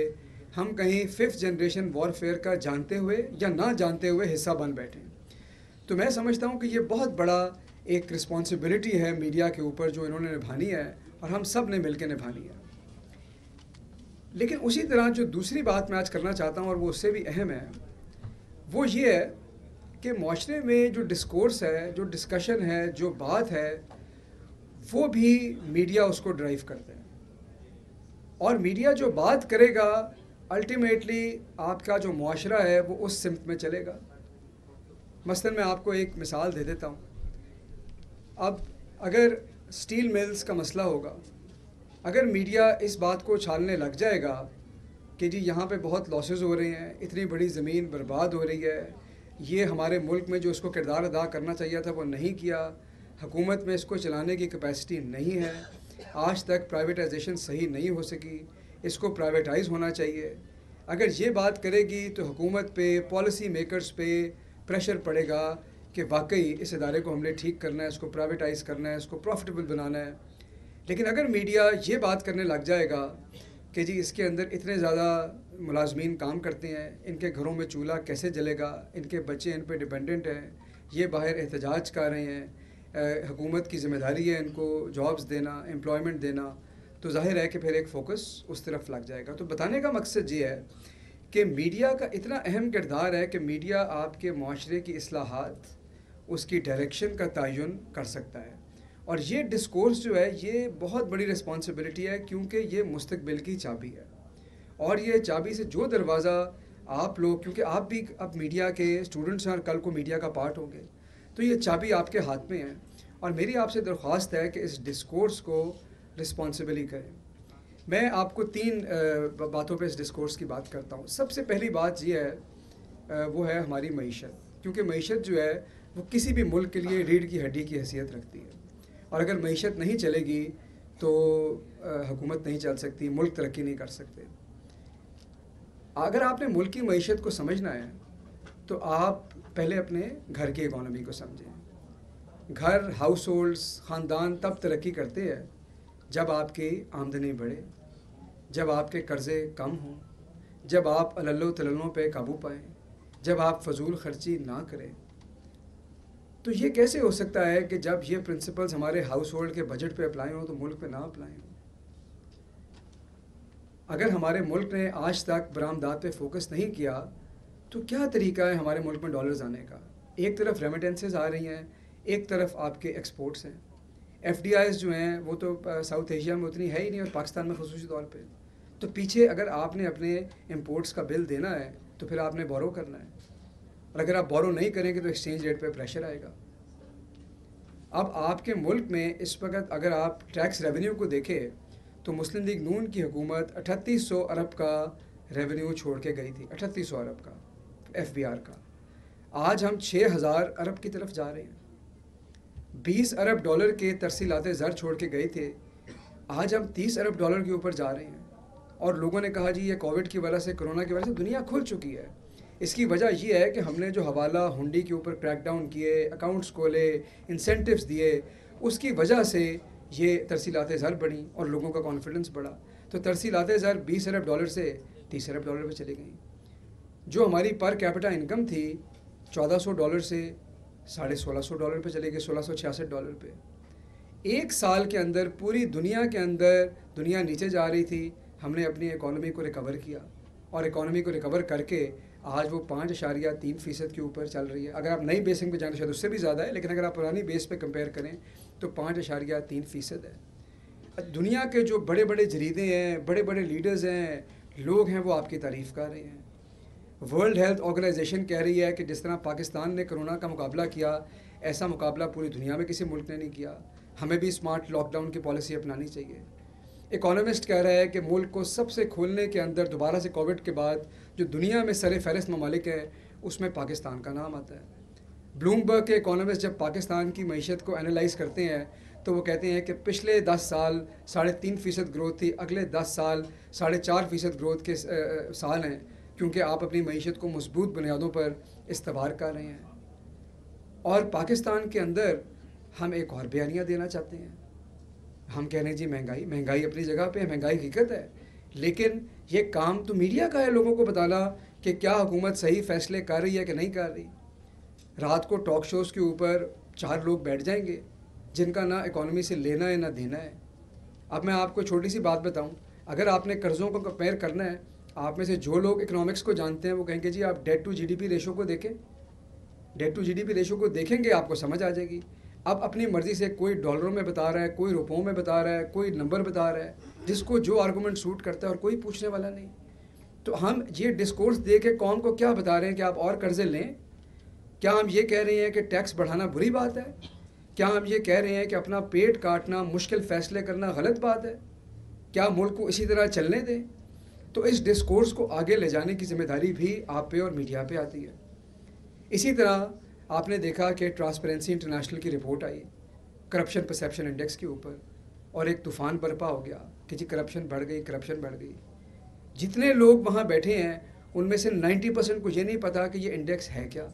ہم کہیں 5th جنریشن وارفیئر کا جانتے ہوئے یا نہ جانتے ہوئے حصہ بن بیٹھیں. تو میں سمجھتا ہوں کہ یہ بہت بڑا ایک رسپانسبلٹی ہے میڈیا کے اوپر جو انہوں نے نبھانی ہے اور ہم سب نے مل کے نبھانی ہے. لیکن اسی طرح جو دوسری بات میں آج کرنا چاہتا ہوں اور وہ اس سے بھی اہم ہے وہ یہ ہے کہ معاشرے میں جو ڈسکورس ہے, جو ڈسکشن ہے, جو بات ہے, وہ بھی میڈیا اس کو ڈرائیو کرتا ہے. اور میڈیا جو بات کرے گا الٹیمیٹلی آپ کا جو معاشرہ ہے وہ اس سمت میں چلے گا. مثلا میں آپ کو ایک مثال دے دیتا ہوں. اب اگر سٹیل ملز کا مسئلہ ہوگا, اگر میڈیا اس بات کو چھالنے لگ جائے گا کہ جی یہاں پہ بہت لاسز ہو رہے ہیں, اتنی بڑی زمین برباد ہو رہی ہے, یہ ہمارے ملک میں جو اس کو کردار ادا کرنا چاہیے تھا وہ نہیں کیا, حکومت میں اس کو چلانے کی کیپیسٹی نہیں ہے, آج تک پرائیویٹائزیشن صحیح نہیں ہو سکی, اس کو پرائیویٹائز ہونا چاہیے, اگر یہ بات کرے گی تو حکومت پہ, پالیسی میکرز پہ پریشر پڑے گا کہ واقعی اس ادارے کو ہم نے ٹھیک کرنا ہے, اس کو پرائیویٹائز کرنا ہے, اس کو پروفٹیبل بنانا ہے. لیکن اگر میڈیا یہ بات کرنے لگ جائے گا کہ جی اس کے اندر اتنے زیادہ ملازمین کام کرتے ہیں, ان کے گھروں میں چولہا کیسے جلے گا, ان کے بچے ان پہ ڈیپینڈنٹ ہیں, یہ باہر احتجاج کر رہے ہیں, حکومت کی ذمہ داری ہے ان کو جابز دینا, امپلائمنٹ دینا, تو ظاہر ہے کہ پھر ایک فوکس اس طرف لگ جائے گا. تو بتانے کا مقصد یہ ہے کہ میڈیا کا اتنا اہم کردار ہے کہ میڈیا آپ کے معاشرے کی اصلاحات, اس کی ڈائریکشن کا تعین کر سکتا ہے. اور یہ ڈسکورس جو ہے یہ بہت بڑی رسپانسبلٹی ہے کیونکہ یہ مستقبل کی چابی ہے. اور یہ چابی سے جو دروازہ آپ لوگ, کیونکہ آپ بھی اب میڈیا کے اسٹوڈنٹس ہیں اور کل کو میڈیا کا پارٹ ہوں گے, تو یہ چابی آپ کے ہاتھ میں ہے. اور میری آپ سے درخواست ہے کہ اس ڈسکورس کو رسپانسبلی کریں. میں آپ کو 3 باتوں پہ اس ڈسکورس کی بات کرتا ہوں. سب سے پہلی بات یہ ہے وہ ہے ہماری معیشت, کیونکہ معیشت جو ہے وہ کسی بھی ملک کے لیے ریڑھ کی ہڈی کی حیثیت رکھتی ہے. اور اگر معیشت نہیں چلے گی تو حکومت نہیں چل سکتی, ملک ترقی نہیں کر سکتے. اگر آپ نے ملک کی معیشت کو سمجھنا ہے تو آپ پہلے اپنے گھر کی اکانومی کو سمجھیں. گھر, ہاؤس ہولڈز, خاندان تب ترقی کرتے ہیں جب آپ کی آمدنی بڑھے, جب آپ کے قرضے کم ہوں, جب آپ علل و تللوں پہ قابو پائیں, جب آپ فضول خرچی نہ کریں. تو یہ کیسے ہو سکتا ہے کہ جب یہ پرنسپلز ہمارے ہاؤس ہولڈ کے بجٹ پہ اپلائی ہوں تو ملک پہ نہ اپلائی ہوں؟ اگر ہمارے ملک نے آج تک برآمدات پہ فوکس نہیں کیا تو کیا طریقہ ہے ہمارے ملک میں ڈالرز آنے کا؟ ایک طرف ریمیٹنسز آ رہی ہیں, ایک طرف آپ کے ایکسپورٹس ہیں. ایف ڈی آئیز جو ہیں وہ تو ساؤتھ ایشیا میں اتنی ہے ہی نہیں, اور پاکستان میں خصوصی طور پہ. تو پیچھے اگر آپ نے اپنے امپورٹس کا بل دینا ہے تو پھر آپ نے بورو کرنا ہے, اور اگر آپ بورو نہیں کریں گے تو ایکسچینج ریٹ پہ پریشر آئے گا. اب آپ کے ملک میں اس وقت اگر آپ ٹیکس ریونیو کو دیکھیں تو مسلم لیگ نون کی حکومت 3800 ارب کا ریونیو چھوڑ کے گئی تھی, 3800 ارب کا ایف بی آر کا. آج ہم 6000 ارب کی طرف جا رہے ہیں. 20 ارب ڈالر کے ترسیلات زر چھوڑ کے گئے تھے, آج ہم 30 ارب ڈالر کے اوپر جا رہے ہیں. اور لوگوں نے کہا جی یہ کووڈ کی وجہ سے, کرونا کی وجہ سے دنیا کھل چکی ہے. اس کی وجہ یہ ہے کہ ہم نے جو حوالہ ہنڈی کے اوپر کریک ڈاؤن کیے, اکاؤنٹس کھولے, انسینٹیوز دیے, اس کی وجہ سے یہ ترسیلات زر بڑھیں اور لوگوں کا کانفیڈنس بڑھا. تو ترسیلات زر 20 ارب ڈالر سے 30 ارب ڈالر پہ چلی گئیں. جو ہماری پر کیپٹا انکم تھی 1400 ڈالر سے 1650 ڈالر پہ چلے گئے, 1666 ڈالر پہ. ایک سال کے اندر پوری دنیا کے اندر دنیا نیچے جا رہی تھی, ہم نے اپنی اکانومی کو ریکور کیا, اور اکانومی کو ریکور کر کے آج وہ 5.3% کے اوپر چل رہی ہے. اگر آپ نئی بیسنگ پہ جائیں تو شاید اس سے بھی زیادہ ہے, لیکن اگر آپ پرانی بیس پہ کمپیئر کریں تو 5.3% ہے. دنیا کے جو بڑے بڑے جریدے ہیں, بڑے بڑے لیڈرز ہیں, لوگ ہیں, وہ آپ کی تعریف کر رہے ہیں. ورلڈ ہیلتھ آرگنائزیشن کہہ رہی ہے کہ جس طرح پاکستان نے کرونا کا مقابلہ کیا ایسا مقابلہ پوری دنیا میں کسی ملک نے نہیں کیا. ہمیں بھی اسمارٹ لاک ڈاؤن کی پالیسی اپنانی چاہیے. اکانومسٹ کہہ رہا ہے کہ ملک کو سب سے کھولنے کے اندر دوبارہ سے کووڈ کے بعد جو دنیا میں سر فہرست ممالک ہیں اس میں پاکستان کا نام آتا ہے. بلومبرگ کے اکانومسٹ جب پاکستان کی معیشت کو انالائز کرتے ہیں تو وہ کہتے ہیں کہ پچھلے 10 سال 3.5% گروتھ تھی, اگلے 10 سال 4.5% گروتھ کے سال ہیں, کیونکہ آپ اپنی معیشت کو مضبوط بنیادوں پر استوار کر رہے ہیں. اور پاکستان کے اندر ہم ایک اور بیانیہ دینا چاہتے ہیں. ہم کہہ رہے ہیں جی مہنگائی اپنی جگہ پہ ہے, مہنگائی حقیقت ہے, لیکن یہ کام تو میڈیا کا ہے لوگوں کو بتانا کہ کیا حکومت صحیح فیصلے کر رہی ہے کہ نہیں کر رہی. رات کو ٹاک شوز کے اوپر 4 लोग बैठ जाएंगे जिनका ना इकॉनमी से लेना है ना देना है। अब मैं आपको छोटी सी बात बताऊं, अगर आपने कर्ज़ों को कंपेयर करना है, आप में से जो लोग इकोनॉमिक्स को जानते हैं वो कहेंगे जी आप डेट टू जीडीपी रेशो को देखें, डेट टू जीडीपी रेशो को देखेंगे आपको समझ आ जाएगी। अब अपनी मर्ज़ी से कोई डॉलरों में बता रहा है, कोई रुपयों में बता रहा है, कोई नंबर बता रहा है, जिसको जो आर्गूमेंट सूट करता है और कोई पूछने वाला नहीं। तो हम ये डिस्कोर्स दे के कौम को क्या बता रहे हैं कि आप और कर्ज़े लें? क्या हम ये कह रहे हैं कि टैक्स बढ़ाना बुरी बात है? क्या हम ये कह रहे हैं कि अपना पेट काटना, मुश्किल फ़ैसले करना गलत बात है? क्या मुल्क को इसी तरह चलने दें? तो इस डिस्कोर्स को आगे ले जाने की ज़िम्मेदारी भी आप पे और मीडिया पे आती है। इसी तरह आपने देखा कि ट्रांसपेरेंसी इंटरनेशनल की रिपोर्ट आई करप्शन परसेप्शन इंडेक्स के ऊपर, और एक तूफ़ान बरपा हो गया कि जी करप्शन बढ़ गई, करप्शन बढ़ गई। जितने लोग वहाँ बैठे हैं उनमें से 90% को ये नहीं पता कि ये इंडेक्स है क्या,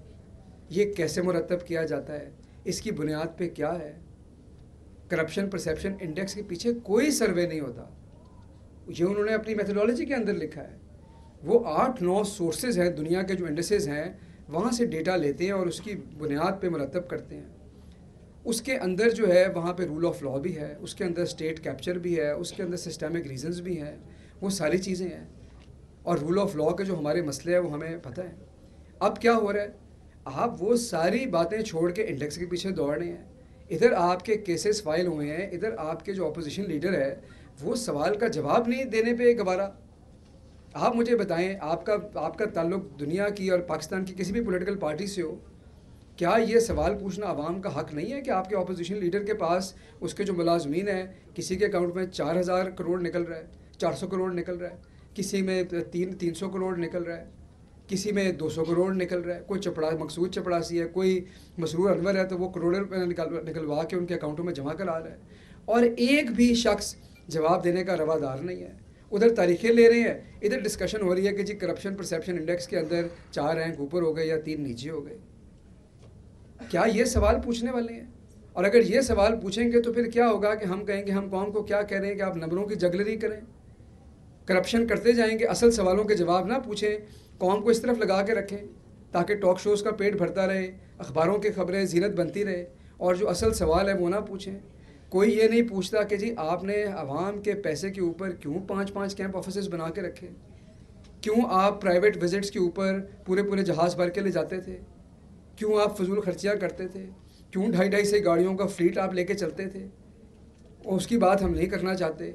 ये कैसे मुरतब किया जाता है, इसकी बुनियाद पे क्या है। करप्शन परसेप्शन इंडेक्स के पीछे कोई सर्वे नहीं होता, ये उन्होंने अपनी मेथोडोलॉजी के अंदर लिखा है। वो 8-9 सोर्सेज हैं दुनिया के जो इंडेसेस हैं, वहाँ से डेटा लेते हैं और उसकी बुनियाद पे मुरतब करते हैं। उसके अंदर जो है वहाँ पे रूल ऑफ लॉ भी है, उसके अंदर स्टेट कैप्चर भी है, उसके अंदर सिस्टमिक रीजंस भी हैं, वो सारी चीज़ें हैं। और रूल ऑफ लॉ के जो हमारे मसले हैं वो हमें पता है। अब क्या हो रहा है, आप वो सारी बातें छोड़ के इंडेक्स के पीछे दौड़ रहे हैं। इधर आपके केसेस फाइल हुए हैं, इधर आपके जो अपोजिशन लीडर है वो सवाल का जवाब नहीं देने पे गवारा। आप मुझे बताएं, आपका ताल्लुक दुनिया की और पाकिस्तान की किसी भी पॉलिटिकल पार्टी से हो, क्या ये सवाल पूछना आवाम का हक नहीं है कि आपके अपोजिशन लीडर के पास उसके जो मुलाजमीन हैं, किसी के अकाउंट में 4000 करोड़ निकल रहा है, 400 करोड़ निकल रहा है, किसी में 300 करोड़ निकल रहा है, किसी में 200 करोड़ निकल रहा है, कोई मकसूद चपड़ासी है, कोई मसरूर अनवर है तो वो करोड़ों रुपये निकलवा के उनके अकाउंटों में जमा करा रहा है, और एक भी शख्स जवाब देने का रवादार नहीं है। उधर तारीखें ले रहे हैं, इधर डिस्कशन हो रही है कि जी करप्शन परसेप्शन इंडेक्स के अंदर 4 रैंक ऊपर हो गए या 3 नीचे हो गए। क्या ये सवाल पूछने वाले हैं? और अगर ये सवाल पूछेंगे तो फिर क्या होगा कि हम कहेंगे हम कौम को क्या कह रहे हैं कि आप नंबरों की जगलरी करें, करप्शन करते जाएंगे, असल सवालों के जवाब ना पूछें, कौम को इस तरफ लगा के रखें ताकि टॉक शोज़ का पेट भरता रहे, अखबारों की खबरें जीनत बनती रहे, और जो असल सवाल है वो ना पूछें। कोई ये नहीं पूछता कि जी आपने आवाम के पैसे के ऊपर क्यों 5-5 कैंप ऑफिसेस बना के रखे, क्यों आप प्राइवेट विजिट्स के ऊपर पूरे जहाज़ भर के ले जाते थे, क्यों आप फजूल खर्चियाँ करते थे, क्यों 2.5 से गाड़ियों का फ्लीट आप लेके चलते थे। और उसकी बात हम नहीं करना चाहते।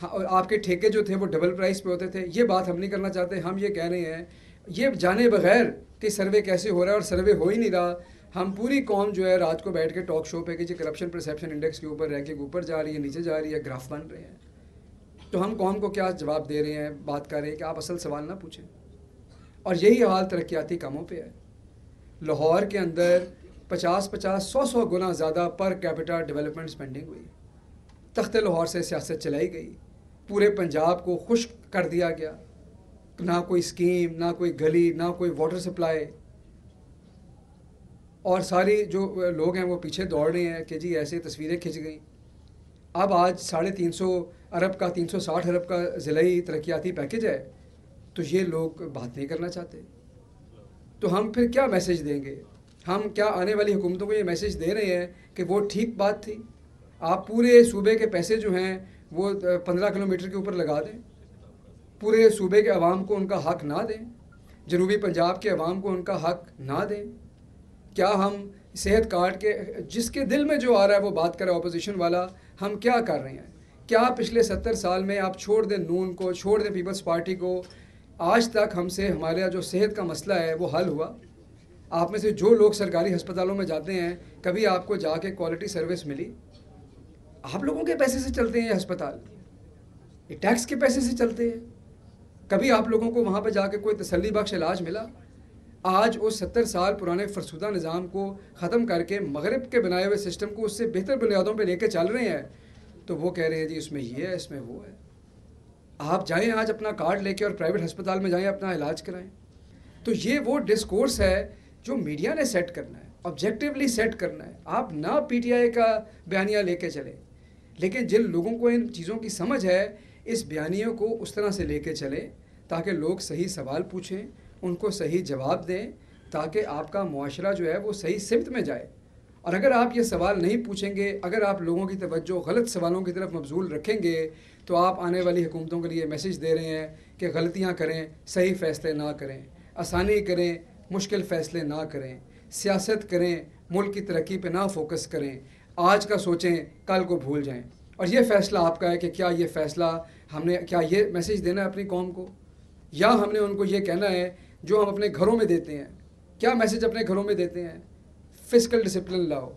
हाँ, और आपके ठेके जो थे वो डबल प्राइस पे होते थे, ये बात हम नहीं करना चाहते। हम ये कह रहे हैं, ये जाने बगैर कि सर्वे कैसे हो रहा है और सर्वे हो ही नहीं रहा, हम पूरी कौम जो है रात को बैठ के टॉक शो पे कि जी करप्शन परसेप्शन इंडेक्स के ऊपर रैंकिंग ऊपर जा रही है, नीचे जा रही है, ग्राफ बन रहे हैं। तो हम कौम को क्या जवाब दे रहे हैं, बात कर रहे हैं कि आप असल सवाल ना पूछें। और यही हाल तरक्याती कामों पे है। लाहौर के अंदर 50-100 गुना ज़्यादा पर कैपिटा डेवलपमेंट स्पेंडिंग हुई, तख्ते लाहौर से सियासत चलाई गई, पूरे पंजाब को खुश्क कर दिया गया, ना कोई स्कीम, ना कोई गली, ना कोई वाटर सप्लाई, और सारी जो लोग हैं वो पीछे दौड़ रहे हैं कि जी ऐसे तस्वीरें खिंच गई। अब आज 350 अरब का 360 अरब का ज़िलाई तरक्याती पैकेज है, तो ये लोग बात नहीं करना चाहते। तो हम फिर क्या मैसेज देंगे? हम क्या आने वाली हुकूमतों को ये मैसेज दे रहे हैं कि वो ठीक बात थी, आप पूरे सूबे के पैसे जो हैं वो 15 किलोमीटर के ऊपर लगा दें, पूरे सूबे के अवाम को उनका हक ना दें, जनूबी पंजाब के अवाम को उनका हक ना दें? क्या हम सेहत कार्ड के जिसके दिल में जो आ रहा है वो बात करे अपोजिशन वाला, हम क्या कर रहे हैं? क्या पिछले 70 साल में आप छोड़ दें नून को, छोड़ दें पीपल्स पार्टी को, आज तक हमसे हमारा जो सेहत का मसला है वो हल हुआ? आप में से जो लोग सरकारी अस्पतालों में जाते हैं, कभी आपको जाके क्वालिटी सर्विस मिली? आप लोगों के पैसे से चलते हैं ये अस्पताल, ये टैक्स के पैसे से चलते हैं। कभी आप लोगों को वहाँ पर जाके कोई तसल्ली बख्श इलाज मिला? आज उस 70 साल पुराने फरसुदा निज़ाम को ख़त्म करके मगरिब के बनाए हुए सिस्टम को उससे बेहतर बुनियादों पे लेके चल रहे हैं, तो वो कह रहे हैं जी इसमें ये है, इसमें वो है। आप जाएं आज अपना कार्ड लेके और प्राइवेट अस्पताल में जाएं, अपना इलाज कराएं। तो ये वो डिस्कोर्स है जो मीडिया ने सेट करना है, ऑब्जेक्टिवली सेट करना है। आप ना पीटीआई का बयानिया लेके चले, लेकिन जिन लोगों को इन चीज़ों की समझ है, इस बयानियों को उस तरह से लेके चले ताकि लोग सही सवाल पूछें, उनको सही जवाब दें, ताकि आपका मुआशरा जो है वो सही सिमत में जाए اور اگر آپ یہ سوال نہیں پوچھیں گے، اگر آپ لوگوں کی توجہ غلط سوالوں کی طرف مبذول رکھیں گے، تو آپ آنے والی حکومتوں کے لیے میسج دے رہے ہیں کہ غلطیاں کریں، صحیح فیصلے نہ کریں، آسانی کریں، مشکل فیصلے نہ کریں، سیاست کریں، ملک کی ترقی پہ نہ فوکس کریں، آج کا سوچیں، کل کو بھول جائیں۔ اور یہ فیصلہ آپ کا ہے کہ کیا یہ فیصلہ کیا یہ میسج دینا ہے اپنی قوم کو، یا ہم نے ان کو یہ کہنا ہے جو ہم اپنے گھروں میں دیتے ہیں۔ کیا میسج اپنے گھروں میں دیتے ہیں؟ فسکل ڈسپلن لاؤ،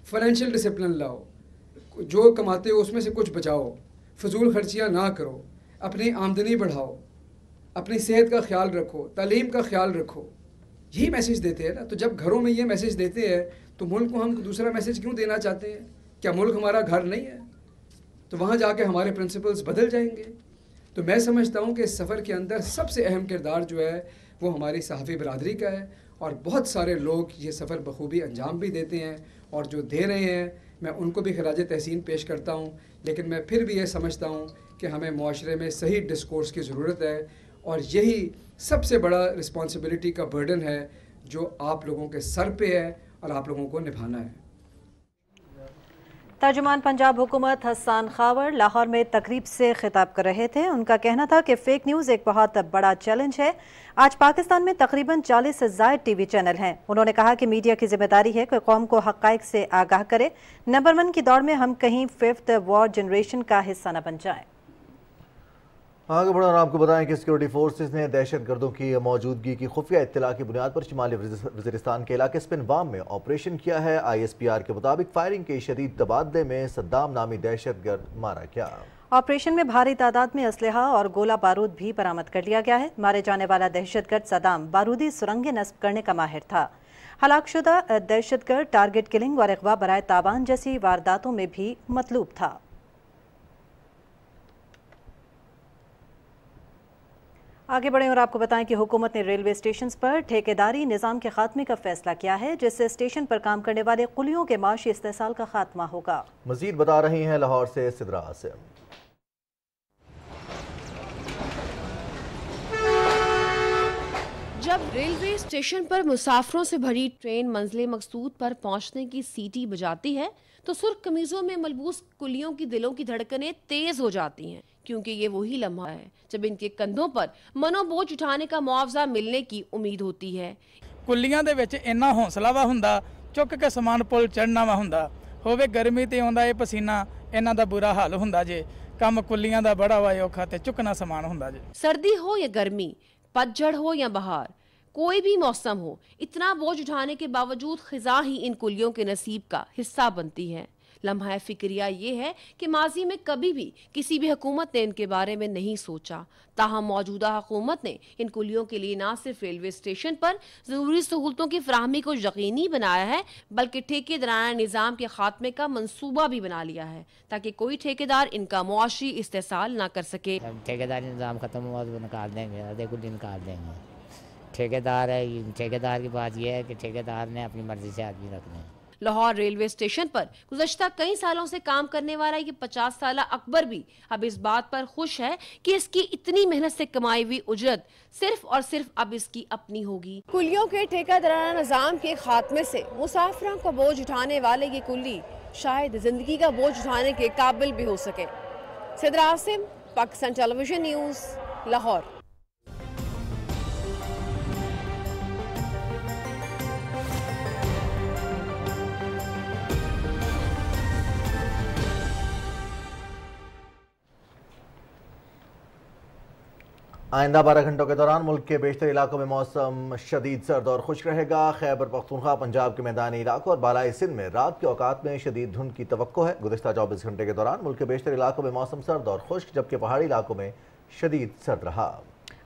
فائنینشیل ڈسپلن لاؤ، جو کماتے ہو اس میں سے کچھ بچاؤ، فضول خرچیاں نہ کرو، اپنی آمدنی بڑھاؤ، اپنی صحت کا خیال رکھو، تعلیم کا خیال رکھو۔ یہی میسج دیتے ہیں نا۔ تو جب گھروں میں یہ میسج دیتے ہیں تو ملک کو ہم دوسرا میسج کیوں دینا چاہتے ہیں؟ کیا ملک ہمارا گھر نہیں ہے؟ تو وہاں جا کے ہمارے پرنسپلز بدل جائیں گے۔ تو میں سمجھتا ہوں کہ اس سفر کے اندر سب سے اہم کردار جو ہے وہ ہماری صحافی برادری کا ہے، اور بہت سارے لوگ یہ سفر بخوبی انجام بھی دیتے ہیں، اور جو دے رہے ہیں میں ان کو بھی خراج تحسین پیش کرتا ہوں۔ لیکن میں پھر بھی یہ سمجھتا ہوں کہ ہمیں معاشرے میں صحیح ڈسکورس کی ضرورت ہے، اور یہی سب سے بڑا رسپانسبلٹی کا برڈن ہے جو آپ لوگوں کے سر پہ ہے اور آپ لوگوں کو نبھانا ہے۔ ترجمان پنجاب حکومت حسان خاور لاہور میں تقریب سے خطاب کر رہے تھے۔ ان کا کہنا تھا کہ فیک نیوز ایک بہت بڑا چیلنج ہے۔ آج پاکستان میں تقریباً 40 سے زائد ٹی وی چینل ہیں۔ انہوں نے کہا کہ میڈیا کی ذمہ داری ہے کہ قوم کو حقائق سے آگاہ کرے۔ نمبر 1 کی دوڑ میں ہم کہیں 5th وار جنریشن کا حصہ نہ بن جائیں۔ آگے بڑھیں اور آپ کو بتائیں کہ سیکورٹی فورسز نے دہشت گردوں کی موجودگی کی خفیہ اطلاع کی بنیاد پر شمالی وزیرستان کے علاقے سپنوام میں آپریشن کیا ہے۔ ISPR کے مطابق فائرنگ کے شدید تبادلے میں صدام نامی دہشت گرد مارا گیا۔ آپریشن میں بھاری تعداد میں اسلحہ اور گولہ بارود بھی برآمد کر لیا گیا ہے۔ مارے جانے والا دہشت گرد صدام بارودی سرنگیں نصب کرنے کا ماہر تھا۔ ہلاک شدہ دہشت گرد ٹارگٹ کلنگ اور اغوا برائے تاوان جیسی وارداتوں میں بھی مطلوب تھا۔ آگے بڑھیں اور آپ کو بتائیں کہ حکومت نے ریلوے اسٹیشنز پر ٹھیکیداری نظام کے خاتمے کا فیصلہ کیا ہے، جس سے اسٹیشن پر کام کرنے والے قلیوں کے معاشی استحصال کا خاتمہ ہوگا۔ مزید بتا رہی ہیں لاہور سے سدرا عاصم۔ جب ریلوے اسٹیشن پر مسافروں سے بھری ٹرین منزل مقصود پر پہنچنے کی سیٹی بجاتی ہے تو سرخ قمیضوں میں ملبوس کلیوں کی دلوں کی دھڑکنیں تیز ہو جاتی ہیں، کیونکہ یہ وہی لمحہ ہے جب ان کے کندھوں پر منو بوجھ اٹھانے کا معاوضہ ملنے کی امید ہوتی ہے۔ ਕੁੱਲੀਆਂ ਦੇ ਵਿੱਚ ਇੰਨਾ ਹੌਸਲਾ ਵਾ ਹੁੰਦਾ ਚੁੱਕ ਕੇ ਸਮਾਨ ਪੁਲ ਚੜਨਾ ਵਾ ਹੁੰਦਾ ਹੋਵੇ ਗਰਮੀ ਤੇ ਆਉਂਦਾ ਇਹ ਪਸੀਨਾ ਇਹਨਾਂ ਦਾ ਬੁਰਾ ਹਾਲ ਹੁੰਦਾ ਜੇ ਕੰਮ ਕੁੱਲੀਆਂ ਦਾ ਬੜਾ ਵਾ ਔਖਾ ਤੇ ਚੁੱਕਣਾ ਸਮਾਨ ਹੁੰਦਾ ਜੇ। सर्दी हो या गर्मी, पतझड़ हो या बहार, कोई भी मौसम हो, इतना बोझ उठाने के बावजूद खिजा ही इन कुलियों के नसीब का हिस्सा बनती है। लम्हा फिक्रिया ये है कि माजी में कभी भी किसी भी हुकूमत ने इनके बारे में नहीं सोचा, ताहम मौजूदा हुकूमत ने इन कुलियों के लिए ना सिर्फ रेलवे स्टेशन पर ज़रूरी सहूलतों की फराहमी को यकीनी बनाया है, बल्कि ठेकेदाराना निज़ाम के खात्मे का मंसूबा भी बना लिया है, ताकि कोई ठेकेदार इनका मुआशी इस्तेसाल ना कर सके। ठेकेदारी निज़ाम ख़त्म हुआ तो निकाल देंगे, आधे कुल निकाल देंगे। ठेकेदार है, ठेकेदार की बात यह है कि ठेकेदार ने अपनी मर्जी से आदमी रखने हैं। लाहौर रेलवे स्टेशन पर गुज़श्ता कई सालों से काम करने वाला ये 50 साला अकबर भी अब इस बात पर खुश है कि इसकी इतनी मेहनत से कमाई हुई उजरत सिर्फ और सिर्फ अब इसकी अपनी होगी। कुलियों के ठेकेदाराना निज़ाम के खात्मे से मुसाफिरों का बोझ उठाने वाले ये कुली शायद जिंदगी का बोझ उठाने के काबिल भी हो सके। Sidra Asim, Pakistan television news, Lahore. آئندہ 12 گھنٹوں کے دوران ملک کے بیشتر علاقوں میں موسم شدید سرد اور خشک رہے گا۔ خیبر پختونخوا، پنجاب کے میدانی علاقوں اور بالائی سندھ میں رات کے اوقات میں شدید دھند کی توقع ہے۔ گزشتہ 24 گھنٹے کے دوران ملک کے بیشتر علاقوں میں موسم سرد اور خشک، جبکہ پہاڑی علاقوں میں شدید سرد رہا۔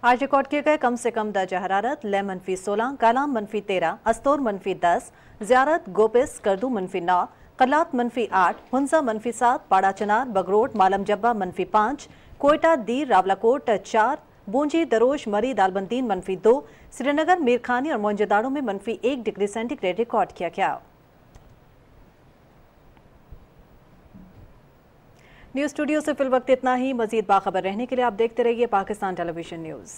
آج ریکارڈ کیے گئے کم سے کم درجہ حرارت: لے -16، کالام -13، استور -10، زیارت، گوپس، کردو -9، قلات -8، ہنزا -7، پاڑا چنار، بگروٹ، مالم جبہ -5، کوئٹہ، دیر، راولاکوٹ 4، بونجی، دروش، مری، دالبندین -2، سری نگر، میرخانی اور موئنجداڑو میں -1 ڈگری سینٹی گریڈ ریکارڈ کیا گیا۔ نیوز اسٹوڈیو سے فی الوقت اتنا ہی۔ مزید باخبر رہنے کے لیے آپ دیکھتے رہیے پاکستان ٹیلی ویژن نیوز۔